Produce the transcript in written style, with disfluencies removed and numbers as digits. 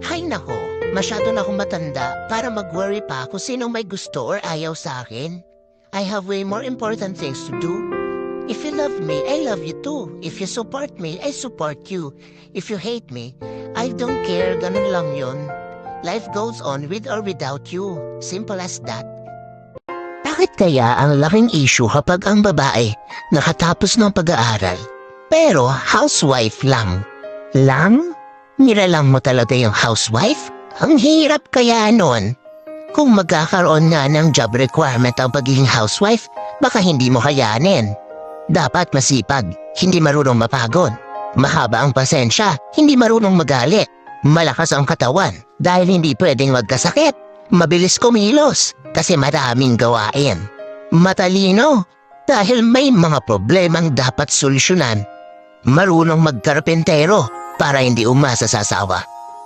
Hay nako, masyado na akong matanda para mag-worry pa kung sinong may gusto or ayaw sa akin. I have way more important things to do. If you love me, I love you too. If you support me, I support you. If you hate me, I don't care, ganun lang yun. Life goes on with or without you. Simple as that. Bakit kaya ang laking issue kapag ang babae nakatapos ng pag-aaral, pero housewife lang? Lang? Nilalang mo talaga yung housewife? Ang hirap kaya nun. Kung magkakaroon nga ng job requirement ang pagiging housewife, baka hindi mo kayanin. Dapat masipag, hindi marunong mapagod. Mahaba ang pasensya, hindi marunong magalit. Malakas ang katawan dahil hindi pwedeng magkasakit. Mabilis kumilos kasi maraming gawain. Matalino dahil may mga problemang dapat solusyonan. Marunong magkarpentero para hindi umasa sa asawa.